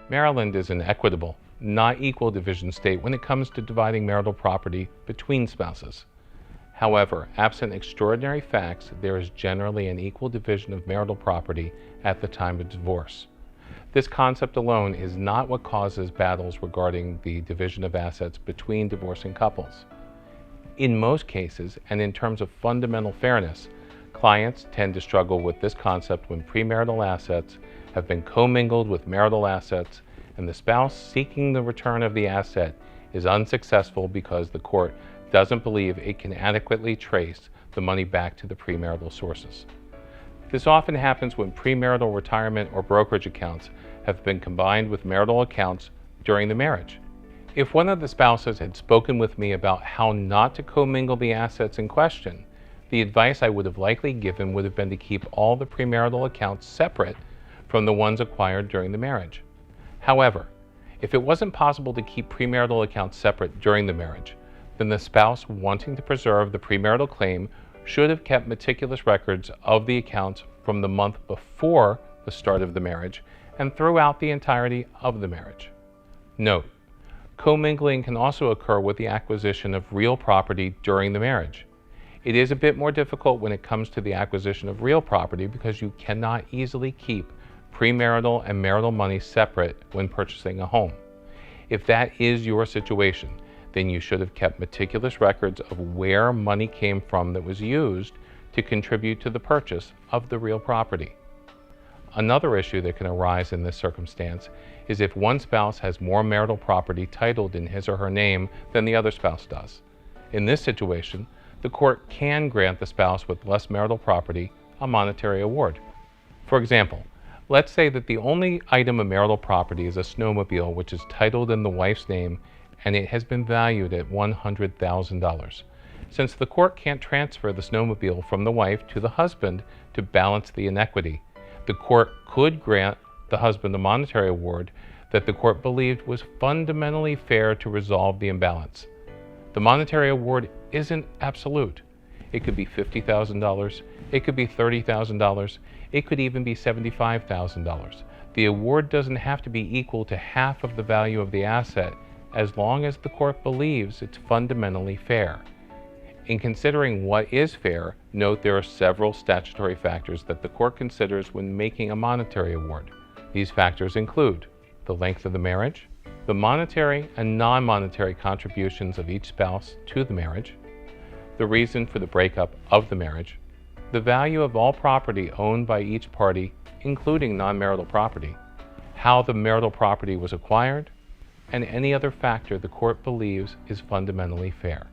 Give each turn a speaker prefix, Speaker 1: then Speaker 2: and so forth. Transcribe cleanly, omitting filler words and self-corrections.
Speaker 1: Maryland is an equitable, not equal division state when it comes to dividing marital property between spouses. However, absent extraordinary facts, there is generally an equal division of marital property at the time of divorce. This concept alone is not what causes battles regarding the division of assets between divorcing couples. In most cases, and in terms of fundamental fairness, clients tend to struggle with this concept when premarital assets have been commingled with marital assets and the spouse seeking the return of the asset is unsuccessful because the court doesn't believe it can adequately trace the money back to the premarital sources. This often happens when premarital retirement or brokerage accounts have been combined with marital accounts during the marriage. If one of the spouses had spoken with me about how not to commingle the assets in question, the advice I would have likely given would have been to keep all the premarital accounts separate from the ones acquired during the marriage. However, if it wasn't possible to keep premarital accounts separate during the marriage, then the spouse wanting to preserve the premarital claim should have kept meticulous records of the accounts from the month before the start of the marriage and throughout the entirety of the marriage. Note: commingling can also occur with the acquisition of real property during the marriage. It is a bit more difficult when it comes to the acquisition of real property because you cannot easily keep premarital and marital money separate when purchasing a home. If that is your situation, then you should have kept meticulous records of where money came from that was used to contribute to the purchase of the real property. Another issue that can arise in this circumstance is if one spouse has more marital property titled in his or her name than the other spouse does. In this situation, the court can grant the spouse with less marital property a monetary award. For example, let's say that the only item of marital property is a snowmobile which is titled in the wife's name and it has been valued at $100,000. Since the court can't transfer the snowmobile from the wife to the husband to balance the inequity, the court could grant the husband a monetary award that the court believed was fundamentally fair to resolve the imbalance. The monetary award isn't absolute. It could be $50,000, it could be $30,000, it could even be $75,000. The award doesn't have to be equal to half of the value of the asset as long as the court believes it's fundamentally fair. In considering what is fair, note there are several statutory factors that the court considers when making a monetary award. These factors include the length of the marriage, the monetary and non-monetary contributions of each spouse to the marriage, the reason for the breakup of the marriage, the value of all property owned by each party, including non-marital property, how the marital property was acquired, and any other factor the court believes is fundamentally fair.